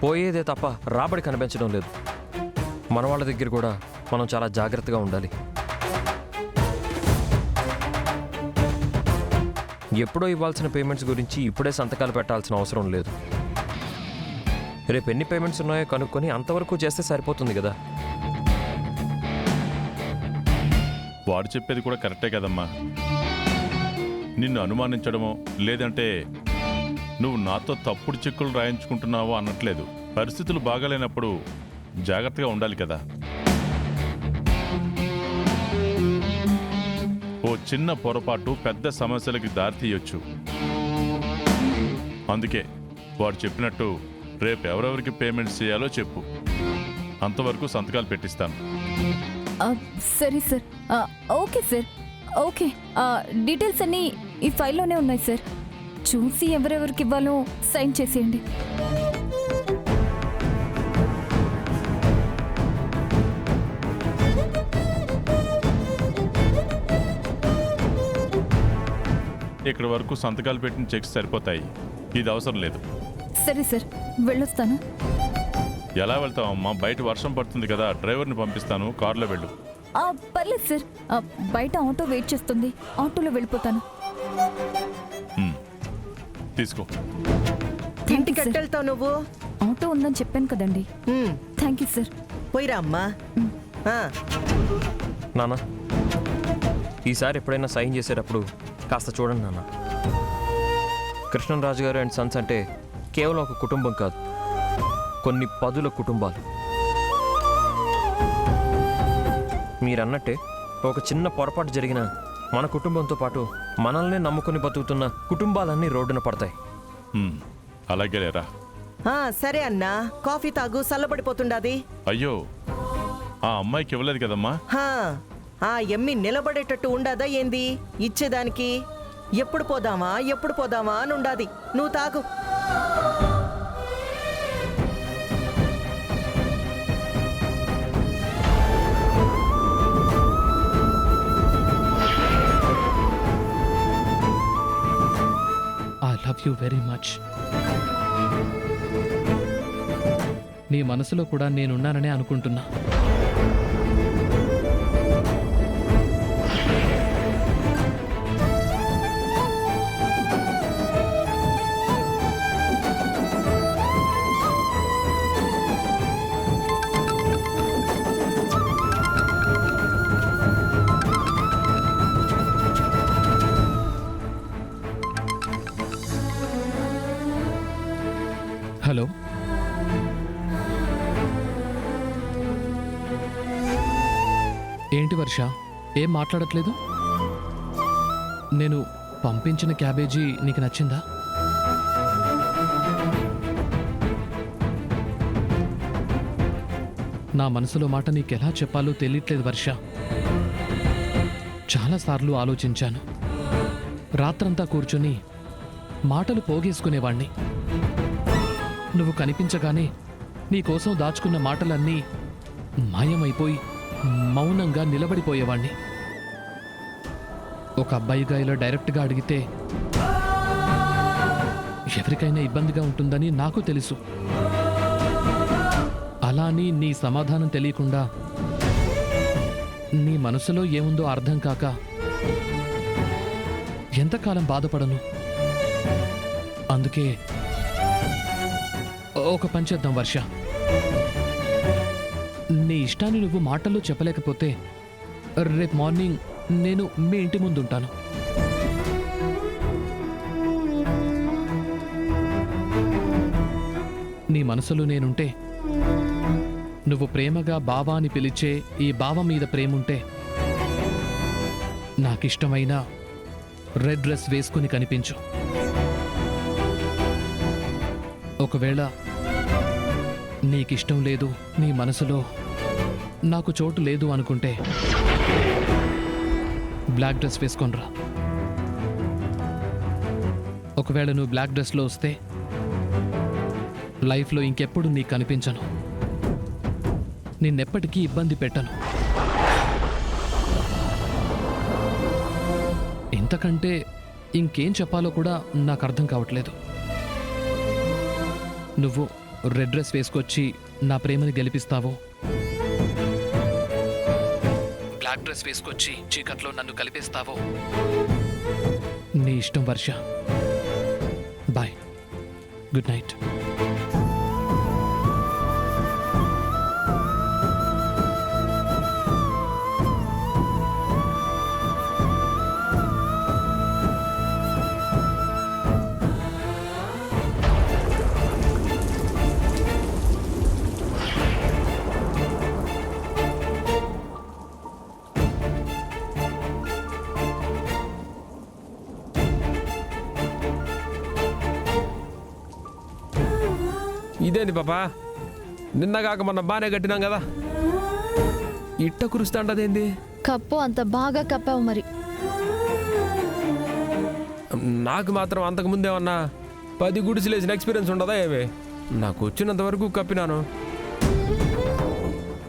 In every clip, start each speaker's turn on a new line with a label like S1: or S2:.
S1: పోయేదే తప్ప రాబడి కనిపించడం లేదు. మన వాళ్ళ దగ్గర కూడా మనం చాలా జాగ్రత్తగా ఉండాలి. ఎప్పుడో ఇవ్వాల్సిన పేమెంట్స్ గురించి ఇప్పుడే సంతకాలు పెట్టాల్సిన అవసరం లేదు. రేపు ఎన్ని పేమెంట్స్ ఉన్నాయో కనుక్కొని అంతవరకు చేస్తే సరిపోతుంది కదా.
S2: వాడు చెప్పేది కూడా కరెక్టే కదమ్మా. నిన్ను అనుమానించడమో లేదంటే నువ్వు నాతో తప్పుడు చెక్కులు రాయించుకుంటున్నావో అనట్లేదు. పరిస్థితులు బాగాలేనప్పుడు జాగ్రత్తగా ఉండాలి కదా. ఓ చిన్న పొరపాటు పెద్ద సమస్యలకి దారితీయొచ్చు. అందుకే వాడు చెప్పినట్టు రేపు ఎవరెవరికి పేమెంట్స్ చేయాలో చెప్పు. అంతవరకు సంతకాలు పెట్టిస్తాను.
S3: సరే sir. Okay sir. Okay, details అన్నీ ఈ ఫైల్లోనే ఉన్నాయి సార్. చూసి ఎవరెవరికి ఇవ్వాలో సైన్ చేసేయండి.
S2: ఇక్కడ వరకు సంతకాలు పెట్టిన చెక్స్ సరిపోతాయి. ఇది అవసరం లేదు.
S3: సరే సార్, వెళ్ళొస్తాను.
S2: ఎలా వెళ్తావమ్మా? బయట వర్షం పడుతుంది కదా, డ్రైవర్ని పంపిస్తాను, కారులో వెళ్ళు.
S3: పర్లేదు సార్, బయట ఆటో వెయిట్ చేస్తుంది, ఆటోలో వెళ్ళిపోతాను.
S2: తీసుకో.
S4: ఇంటికి వెళ్తావు నువ్వు?
S3: ఆటో ఉందని చెప్పాను కదండి. Thank you sir.
S4: పోయిరా అమ్మా.
S1: నాన్న, ఈసారి ఎప్పుడైనా సైన్ చేసేటప్పుడు కాస్త చూడండి నాన్న. కృష్ణరాజు గారు అండ్ సన్స్ అంటే కేవలం ఒక కుటుంబం కాదు, కొన్ని పదుల కుటుంబాలు. మీరన్నట్టే ఒక చిన్న పొరపాటు జరిగిన మన కుటుంబంతో పాటు మనల్ని నమ్ముకుని బతుకుతున్న కుటుంబాలన్నీ రోడ్డున పడతాయి.
S2: అలాగే లేరా.
S4: సరే అన్నా, కాఫీ తాగు, చల్లబడిపోతుండాది.
S2: అయ్యో, ఆ అమ్మాయికి ఇవ్వలేదు కదమ్మా.
S4: ఆ ఎమ్మి నిలబడేటట్టు ఉండాదా ఏంది ఇచ్చేదానికి? ఎప్పుడు పోదామా అని ఉండాది. నువ్వు తాగు.
S5: I love you very much. నీ మనసులో కూడా నేనున్నాననే అనుకుంటున్నా. హలో, ఏంటి వర్ష, ఏం మాట్లాడట్లేదు? నేను పంపించిన క్యాబేజీ నీకు నచ్చిందా? నా మనసులో మాట నీకెలా చెప్పాలో తెలియట్లేదు వర్ష. చాలాసార్లు ఆలోచించాను. రాత్రంతా కూర్చొని మాటలు పోగేసుకునేవాణ్ణి. నువ్వు కనిపించగానే నీకోసం దాచుకున్న మాటలన్నీ మాయమైపోయి మౌనంగా నిలబడిపోయేవాణ్ణి. ఒక అబ్బాయిగా ఇలా డైరెక్ట్గా అడిగితే ఎవరికైనా ఇబ్బందిగా ఉంటుందని నాకు తెలుసు. అలా అని నీ సమాధానం తెలియకుండా నీ మనసులో ఏముందో అర్థం కాక ఎంతకాలం బాధపడను. అందుకే ఒక పని చేద్దాం వర్ష. నీ ఇష్టాన్ని నువ్వు మాటల్లో చెప్పలేకపోతే రేపు మార్నింగ్ నేను మీ ఇంటి ముందు ఉంటాను. నీ మనసులో నేనుంటే, నువ్వు ప్రేమగా బావా అని పిలిచే ఈ బావ మీద ప్రేముంటే, నాకిష్టమైన రెడ్ డ్రెస్ వేసుకుని కనిపించు. ఒకవేళ నీకిష్టం లేదు, నీ మనసులో నాకు చోటు లేదు అనుకుంటే బ్లాక్ డ్రెస్ వేసుకొనిరా. ఒకవేళ నువ్వు బ్లాక్ డ్రెస్లో వస్తే లైఫ్లో ఇంకెప్పుడు నీకు కనిపించను, నిన్నెప్పటికీ ఇబ్బంది పెట్టను. ఇంతకంటే ఇంకేం చెప్పాలో కూడా నాకు అర్థం కావట్లేదు. నువ్వు రెడ్ డ్రెస్ వేసుకొచ్చి నా ప్రేమని గెలిపిస్తావో, బ్లాక్ డ్రెస్ వేసుకొచ్చి చీకట్లో నన్ను కలిపేస్తావో నీ ఇష్టం వర్ష. Bye, good night.
S1: ఇదేంది పాపా, నిన్నగాక మొన్న బాగానే కట్టినాం కదా, ఇట్ట కురుస్తాంటదేంది?
S6: కప్పు అంత బాగా కప్పావు మరి.
S1: నాకు మాత్రం అంతకుముందేమన్నా 10 గుడిసెలేసిన ఎక్స్పీరియన్స్ ఉండదా ఏమి? నాకు వచ్చినంత వరకు కప్పినాను.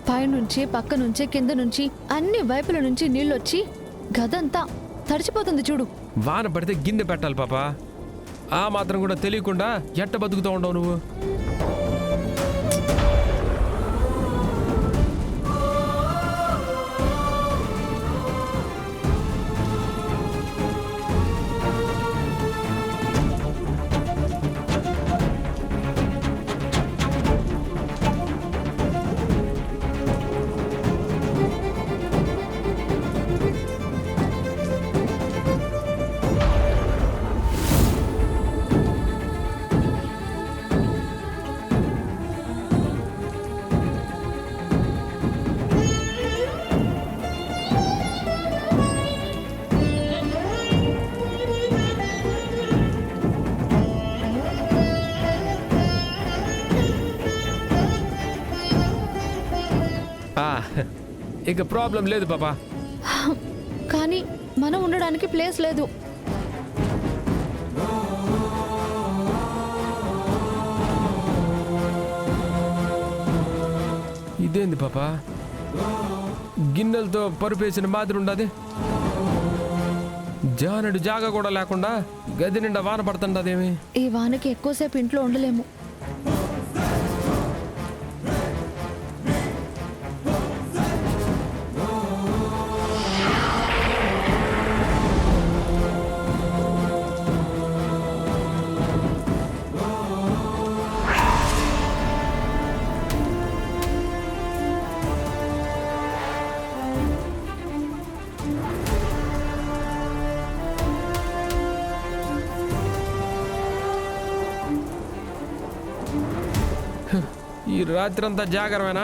S6: పైనుంచి పక్క నుంచి కింద నుంచి అన్ని వైపుల నుంచి నీళ్ళొచ్చి గదంతా తడిచిపోతుంది చూడు.
S1: వాన పడితే గిన్నె పెట్టాలి పాపా, ఆ మాత్రం కూడా తెలియకుండా ఎట్ట బతుకుతూ ఉండవు నువ్వు? ఇక ప్రాబ్లం లేదు పాపా.
S6: కానీ మనం ఉండడానికి ప్లేస్ లేదు.
S1: ఇదేంది పాపా, గిన్నెలతో పరుపేసిన మాదిరి ఉండదు, జానడు జాగా కూడా లేకుండా గది నిండా వాన పడుతుండదేమి?
S6: ఈ వానకి ఎక్కువసేపు ఇంట్లో ఉండలేము.
S1: ఈ రాత్రి అంతా జాగరమేనా?